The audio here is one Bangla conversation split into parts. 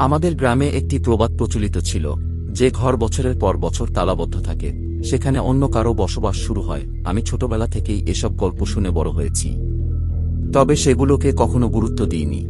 আমাদের গ্রামে একটি প্রবাদ প্রচলিত ছিল, যে ঘর বছরের পর বছর তালাবদ্ধ থাকে সেখানে অন্য কারো বসবাস শুরু হয়। আমি ছোটবেলা থেকেই এসব গল্প শুনে বড় হয়েছি, তবে সেগুলোকে কখনো গুরুত্ব দিইনি।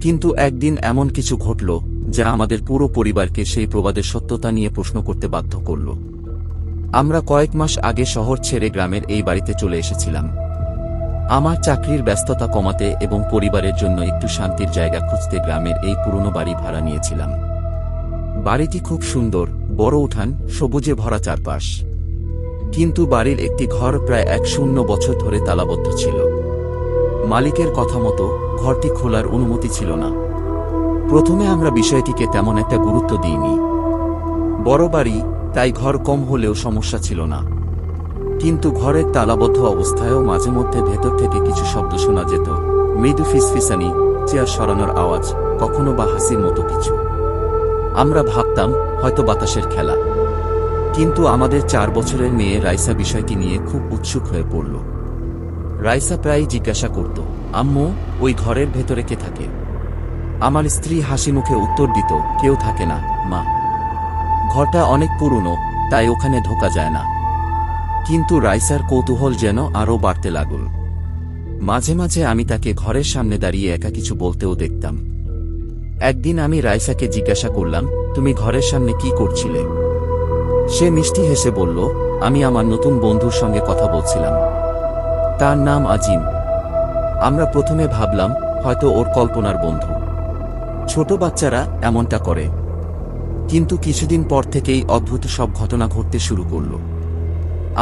কিন্তু একদিন এমন কিছু ঘটল যা আমাদের পুরো পরিবারকে সেই প্রবাদের সত্যতা নিয়ে প্রশ্ন করতে বাধ্য করল। আমরা কয়েক মাস আগে শহর ছেড়ে গ্রামের এই বাড়িতে চলে এসেছিলাম, আমার চাকরির ব্যস্ততা কমাতে এবং পরিবারের জন্য একটু শান্তির জায়গা খুঁজতে। গ্রামের এই পুরনো বাড়ি ভাড়া নিয়েছিলাম। বাড়িটি খুব সুন্দর, বড় উঠান, সবুজে ভরা চারপাশ। কিন্তু বাড়ির একটি ঘর প্রায় 100 বছর ধরে তালাবদ্ধ ছিল। মালিকের কথা মতো ঘরটি খোলার অনুমতি ছিল না। প্রথমে আমরা বিষয়টিকে তেমন একটা গুরুত্ব দিইনি। বড় বাড়ি, তাই ঘর কম হলেও সমস্যা ছিল না। কিন্তু ঘরের তালাবদ্ধ অবস্থায়ও মাঝে মধ্যে ভেতর থেকে কিছু শব্দ শোনা যেত, মৃদু ফিসফিসানি, চেয়ার সরানোর আওয়াজ, কখনো বা হাসির মতো কিছু। আমরা ভাবতাম হয়তো বাতাসের খেলা। কিন্তু আমাদের 4 বছরের মেয়ে রাইসা বিষয়টি নিয়ে খুব উৎসুক হয়ে পড়ল। রাইসা প্রায়ই জিজ্ঞাসা করত, আম্মু, ওই ঘরের ভেতরে কে থাকে? আমার স্ত্রী হাসি মুখে উত্তর দিত, কেউ থাকে না মা, ঘরটা অনেক পুরনো, তাই ওখানে ঢোকা যায় না। কিন্তু রাইসার কৌতূহল যেন আরও বাড়তে লাগল। মাঝে মাঝে আমি তাকে ঘরের সামনে দাঁড়িয়ে একা কিছু বলতেও দেখতাম। একদিন আমি রাইসাকে জিজ্ঞাসা করলাম, তুমি ঘরের সামনে কি করছিলে? সে মিষ্টি হেসে বলল, আমি আমার নতুন বন্ধুর সঙ্গে কথা বলছিলাম। তার নাম আজিম। আমরা প্রথমে ভাবলাম হয়তো ওর কল্পনার বন্ধু। ছোট বাচ্চারা এমনটা করে। কিন্তু কিছুদিন পর থেকেই অদ্ভুত সব ঘটনা ঘটতে শুরু করল।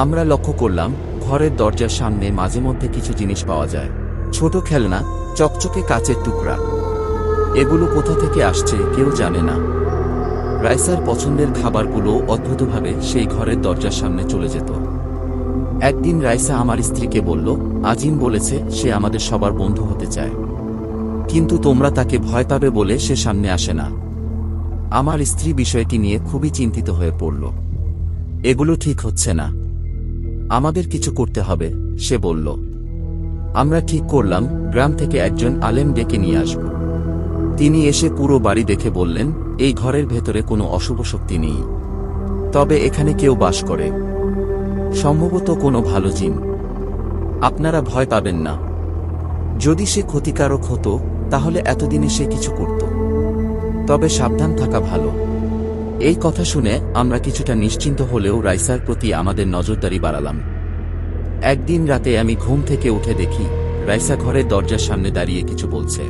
আমরা লক্ষ্য করলাম ঘরের দরজার সামনে মাঝে মধ্যে কিছু জিনিস পাওয়া যায়, ছোট খেলনা, চকচকে কাচের টুকরা। এগুলো কোথা থেকে আসছে কেউ জানে না। রাইসার পছন্দের খাবারগুলো অদ্ভুতভাবে সেই ঘরের দরজার সামনে চলে যেত। একদিন রাইসা আমার স্ত্রীকে বলল, আজিম বলেছে সে আমাদের সবার বন্ধু হতে চায়, কিন্তু তোমরা তাকে ভয় পাবে বলে সে সামনে আসে না। আমার স্ত্রী বিষয়টি নিয়ে খুবই চিন্তিত হয়ে পড়ল। এগুলো ঠিক হচ্ছে না, আমাদের কিছু করতে হবে, সে বলল। আমরা ঠিক করলাম গ্রাম থেকে একজন আলেম ডেকে নিয়ে আসব। তিনি এসে পুরো বাড়ি দেখে বললেন, এই ঘরের ভেতরে কোনো অশুভ শক্তি নেই, তবে এখানে কেউ বাস করে, সম্ভবত কোনো ভালো জিন। আপনারা ভয় পাবেন না। যদি সে ক্ষতিকারক হতো তাহলে এতদিনে সে কিছু করত, তবে সাবধান থাকা ভালো। এই কথা শুনে আমরা কিছুটা নিশ্চিন্ত হলেও রাইসার প্রতি আমাদের নজরদারি বাড়ালাম। একদিন রাতে আমি ঘুম থেকে উঠে দেখি রাইসা ঘরের দরজার সামনে দাঁড়িয়ে কিছু বলছে।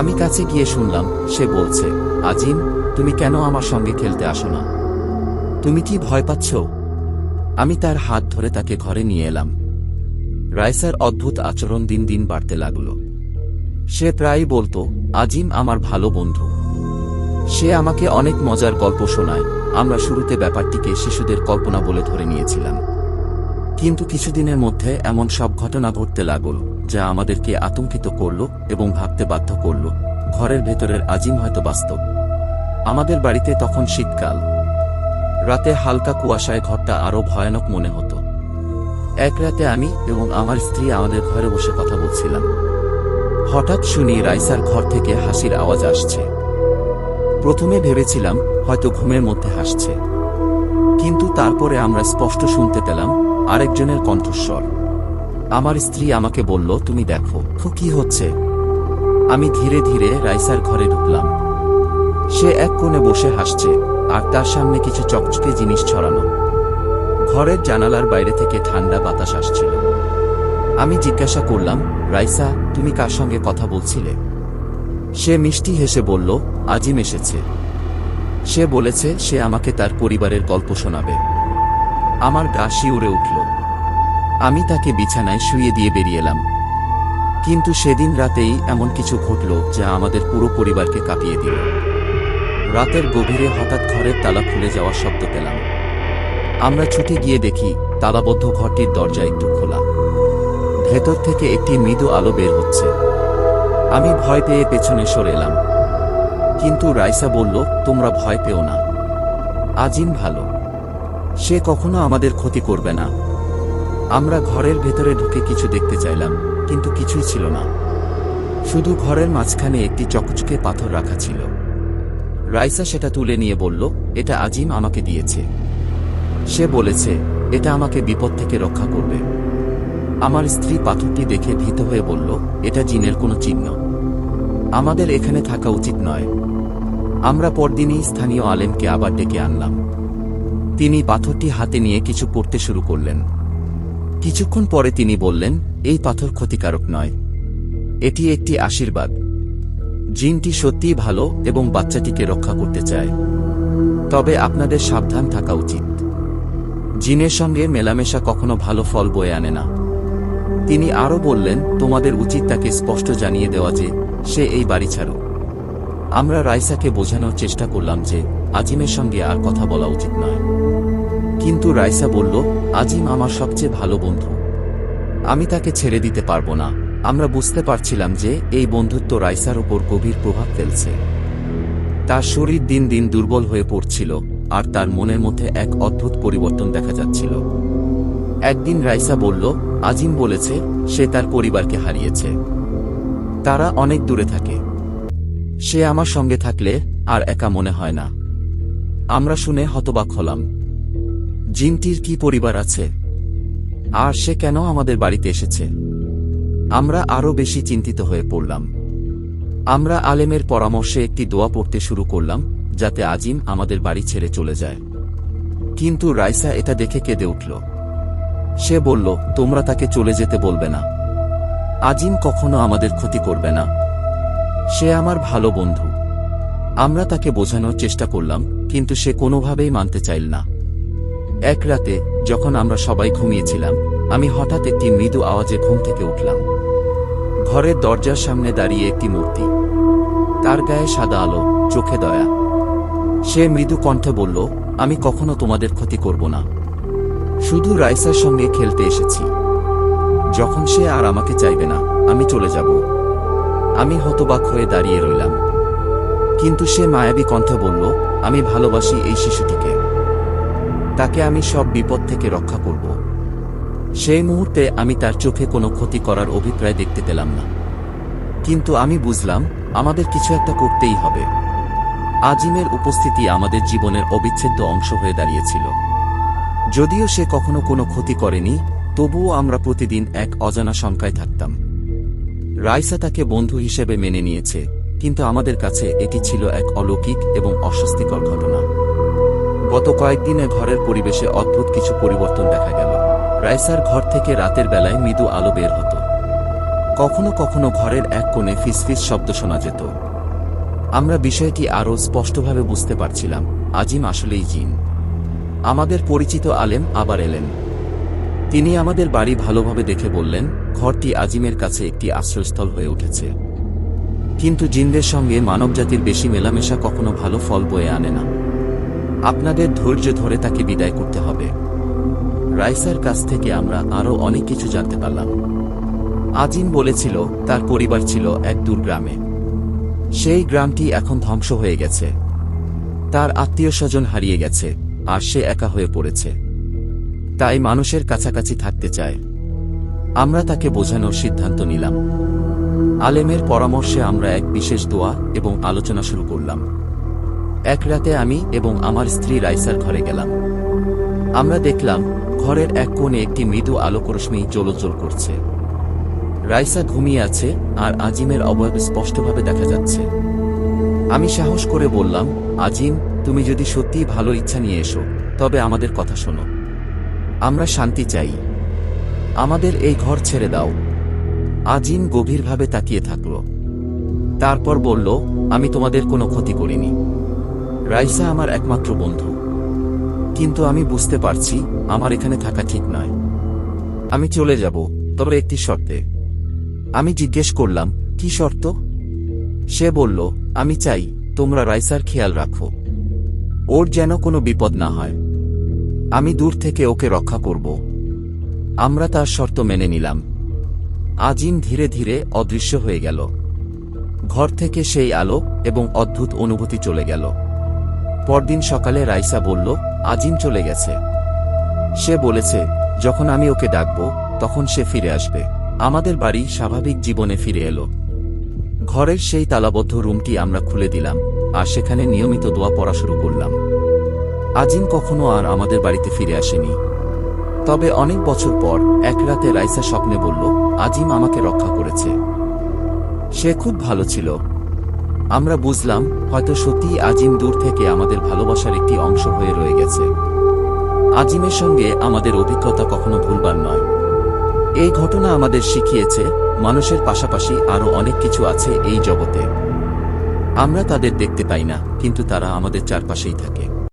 আমি কাছে গিয়ে শুনলাম সে বলছে, আজিম, তুমি কেন আমার সঙ্গে খেলতে আসো না? তুমি কি ভয় পাচ্ছ? আমি তার হাত ধরে তাকে ঘরে নিয়ে এলাম। রাইসার অদ্ভুত আচরণ দিন দিন বাড়তে লাগল। সে প্রায়ই বলতো, আজিম আমার ভালো বন্ধু, সে আমাকে অনেক মজার গল্প শোনায়। আমরা শুরুতে ব্যাপারটিকে শিশুদের কল্পনা বলে ধরে নিয়েছিলাম, কিন্তু কিছুদিনের মধ্যে এমন সব ঘটনা ঘটতে লাগল যা আমাদেরকে আতঙ্কিত করল এবং ভাবতে বাধ্য করল ঘরের ভেতরের আজিম হয়তো বাস্তব। আমাদের বাড়িতে তখন শীতকাল। রাতে হালকা কুয়াশায় ঘরটা আরো ভয়ানক মনে হতো। এক রাতে আমি এবং আমার স্ত্রী আমাদের ঘরে বসে কথা বলছিলাম। হঠাৎ শুনি রাইসার ঘর থেকে হাসির আওয়াজ আসছে। প্রথমে ভেবেছিলাম হয়তো ঘুমের মধ্যে হাসছে, কিন্তু তারপরে আমরা স্পষ্ট শুনতে পেলাম আরেকজনের কণ্ঠস্বর। আমার স্ত্রী আমাকে বলল, তুমি দেখো কি হচ্ছে। আমি ধীরে ধীরে রাইসার ঘরে ঢুকলাম। সে এক কোণে বসে হাসছে, আর তার সামনে কিছু চকচকে জিনিস ছড়ানো। ঘরের জানালার বাইরে থেকে ঠান্ডা বাতাস আসছিল। আমি জিজ্ঞাসা করলাম, রাইসা, তুমি কার সঙ্গে কথা বলছিলে? সে মিষ্টি হেসে বলল, আজিম এসেছে। সে বলেছে সে আমাকে তার পরিবারের গল্প শোনাবে। আমার গা শিউরে উঠল। আমি তাকে বিছানায় শুইয়ে দিয়ে বেরিয়ে এলাম। কিন্তু সেদিন রাতেই এমন কিছু ঘটল যা আমাদের পুরো পরিবারকে কাঁপিয়ে দিল। রাতের গভীরে হঠাৎ ঘরের তালা খুলে যাওয়ার শব্দ পেলাম। আমরা ছুটে গিয়ে দেখি তালাবদ্ধ ঘরটির দরজা একটু খোলা। ভেতর থেকে একটি মৃদু আলো বের হচ্ছে। আমি ভয় পেয়ে পেছনে সরে এলাম, কিন্তু রাইসা বলল, তোমরা ভয় পেও না, আজিম ভালো, সে কখনো আমাদের ক্ষতি করবে না। আমরা ঘরের ভেতরে ঢুকে কিছু দেখতে চাইলাম, কিন্তু কিছুই ছিল না। শুধু ঘরের মাঝখানে একটি চকচকে পাথর রাখা ছিল। রাইসা সেটা তুলে নিয়ে বলল, এটা আজিম আমাকে দিয়েছে। সে বলেছে এটা আমাকে বিপদ থেকে রক্ষা করবে। আমার স্ত্রী পাথরটি দেখে ভীত হয়ে বলল, এটা জিনের কোনো চিহ্ন, আমাদের এখানে থাকা উচিত নয়। আমরা পরদিনই স্থানীয় আলেমকে আবার ডেকে আনলাম। তিনি পাথরটি হাতে নিয়ে কিছু পড়তে শুরু করলেন। কিছুক্ষণ পরে তিনি বললেন, এই পাথর ক্ষতিকারক নয়, এটি একটি আশীর্বাদ। জিনটি সত্যিই ভালো এবং বাচ্চাটিকে রক্ষা করতে চায়, তবে আপনাদের সাবধান থাকা উচিত। জিনের সঙ্গে মেলামেশা কখনো ভালো ফল বয়ে আনে না। তিনি আরও বললেন, তোমাদের উচিত তাকে স্পষ্ট জানিয়ে দেওয়া যে সে এই বাড়ি ছাড়ুক। আমরা রাইসাকে বোঝানোর চেষ্টা করলাম যে আজিমের সঙ্গে আর কথা বলা উচিত নয়, কিন্তু রাইসা বলল, আজিম আমার সবচেয়ে ভালো বন্ধু, আমি তাকে ছেড়ে দিতে পারবো না। আমরা বুঝতে পারছিলাম যে এই বন্ধুত্ব রাইসার উপর গভীর প্রভাব ফেলছে। তার শরীর দিন দিন দুর্বল হয়ে পড়ছিল, আর তার মনের মধ্যে এক অদ্ভুত পরিবর্তন দেখা যাচ্ছিল। একদিন রাইসা বলল, আজিম বলেছে সে তার পরিবারকে হারিয়েছে, তারা অনেক দূরে থাকে। সে আমার সঙ্গে থাকলে আর একা মনে হয় না। আমরা শুনে হতবাক হলাম। জিনটির কি পরিবার আছে? আর সে কেন আমাদের বাড়িতে এসেছে? আমরা আরও বেশি চিন্তিত হয়ে পড়লাম। আমরা আলেমের পরামর্শে একটি দোয়া পড়তে শুরু করলাম, যাতে আজিম আমাদের বাড়ি ছেড়ে চলে যায়। কিন্তু রাইসা এটা দেখে কেঁদে উঠল। সে বলল, তোমরা তাকে চলে যেতে বলবে না। আজিম কখনো আমাদের ক্ষতি করবে না, সে আমার ভালো বন্ধু। আমরা তাকে বোঝানোর চেষ্টা করলাম, কিন্তু সে কোনোভাবেই মানতে চাইল না। এক রাতে যখন আমরা সবাই ঘুমিয়েছিলাম, আমি হঠাৎ একটি মৃদু আওয়াজে ঘুম থেকে উঠলাম। ঘরের দরজার সামনে দাঁড়িয়ে একটি মূর্তি, তার গায়ে সাদা আলো, চোখে দয়া। সে মৃদু কণ্ঠে বলল, আমি কখনো তোমাদের ক্ষতি করব না, শুধু রাইসার সঙ্গে খেলতে এসেছি। যখন সে আর আমাকে চাইবে না, আমি চলে যাব। আমি হতবাক হয়ে দাঁড়িয়ে রইলাম, কিন্তু সে মায়াবী কণ্ঠে বলল, আমি ভালোবাসি এই শিশুটিকে, তাকে আমি সব বিপদ থেকে রক্ষা করব। সেই মুহূর্তে আমি তার চোখে কোনো ক্ষতি করার অভিপ্রায় দেখতে পেলাম না, কিন্তু আমি বুঝলাম আমাদের কিছু একটা করতেই হবে। আজিমের উপস্থিতি আমাদের জীবনের অবিচ্ছেদ্য অংশ হয়ে দাঁড়িয়েছিল। যদিও সে কখনো কোনো ক্ষতি করেনি, তবুও আমরা প্রতিদিন এক অজানা শঙ্কায় থাকতাম। রাইসা তাকে বন্ধু হিসেবে মেনে নিয়েছে, কিন্তু আমাদের কাছে এটি ছিল এক অলৌকিক এবং অস্বস্তিকর ঘটনা। গত কয়েকদিনে ঘরের পরিবেশে অদ্ভুত কিছু পরিবর্তন দেখা গেল। রাইসার ঘর থেকে রাতের বেলায় মৃদু আলো বের হতো। কখনো কখনো ঘরের এক কোণে ফিসফিস শব্দ শোনা যেত। আমরা বিষয়টি আরও স্পষ্টভাবে বুঝতে পারছিলাম, আজিম আসলেই জিন। আমাদের পরিচিত আলেম আবার এলেন। তিনি আমাদের বাড়ি ভালোভাবে দেখে বললেন, ঘরটি আজিমের কাছে একটি আশ্রয়স্থল হয়ে উঠেছে। কিন্তু জিনদের সঙ্গে মানবজাতির বেশি মেলামেশা কখনো ভালো ফল বয়ে আনে না। আপনাদের ধৈর্য ধরে তাকে বিদায় করতে হবে। রাইসার কাছ থেকে আমরা আরও অনেক কিছু জানতে পারলাম। আজিম বলেছিল তার পরিবার ছিল এক দূর গ্রামে। সেই গ্রামটি এখন ধ্বংস হয়ে গেছে। তার আত্মীয়স্বজন হারিয়ে গেছে, আর সে একা হয়ে পড়েছে। তাই মানুষের কাছাকাছি থাকতে চায়। আমরা তাকে বোঝানোর সিদ্ধান্ত নিলাম। আলেমের পরামর্শে আমরা এক বিশেষ দোয়া এবং আলোচনা শুরু করলাম। এক রাতে আমি এবং আমার স্ত্রী রাইসার ঘরে গেলাম। আমরা দেখলাম ঘরের এক কোণে একটি মৃদু আলোকরশ্মি জ্বলজ্বল করছে। রাইসা ঘুমিয়ে আছে, আর আজিমের অবয়ব স্পষ্টভাবে দেখা যাচ্ছে। আমি সাহস করে বললাম, আজিম, তুমি যদি সত্যিই ভালো ইচ্ছা নিয়ে এসো, তবে আমাদের কথা শোনো। আমরা শান্তি চাই, আমাদের এই ঘর ছেড়ে দাও। আজিম গভীরভাবে তাকিয়ে থাকল, তারপর বলল, আমি তোমাদের কোনো ক্ষতি করিনি। রাইসা আমার একমাত্র বন্ধু, কিন্তু আমি বুঝতে পারছি আমার এখানে থাকা ঠিক নয়। আমি চলে যাব, তবে একটি শর্তে। আমি জিজ্ঞেস করলাম, কি শর্ত? সে বলল, আমি চাই তোমরা রাইসার খেয়াল রাখো, ওর যেন কোনো বিপদ না হয়। আমি দূর থেকে ওকে রক্ষা করব। আমরা তার শর্ত মেনে নিলাম। আজিম ধীরে ধীরে অদৃশ্য হয়ে গেল। ঘর থেকে সেই আলো এবং অদ্ভুত অনুভূতি চলে গেল। পরদিন সকালে রাইসা বলল, আজিম চলে গেছে। সে বলেছে যখন আমি ওকে ডাকব তখন সে ফিরে আসবে। আমাদের বাড়ি স্বাভাবিক জীবনে ফিরে এলো। ঘরের সেই তালাবদ্ধ রুমটি আমরা খুলে দিলাম আর সেখানে নিয়মিত দোয়া পড়া শুরু করলাম। আজিম কখনো আর আমাদের বাড়িতে ফিরে আসেনি। তবে অনেক বছর পর এক রাতে রাইসা স্বপ্নে বলল, আজিম আমাকে রক্ষা করেছে। সে খুব ভালো ছিল। আমরা বুঝলাম হয়তো সত্যিই আজিম দূর থেকে আমাদের ভালোবাসার একটি অংশ হয়ে রয়ে গেছে। আজিমের সঙ্গে আমাদের অভিজ্ঞতা কখনো ভুলবার নয়। এই ঘটনা আমাদের শিখিয়েছে মানুষের পাশাপাশি আরও অনেক কিছু আছে এই জগতে। আমরা তাদের দেখতে পাই না, কিন্তু তারা আমাদের চারপাশেই থাকে।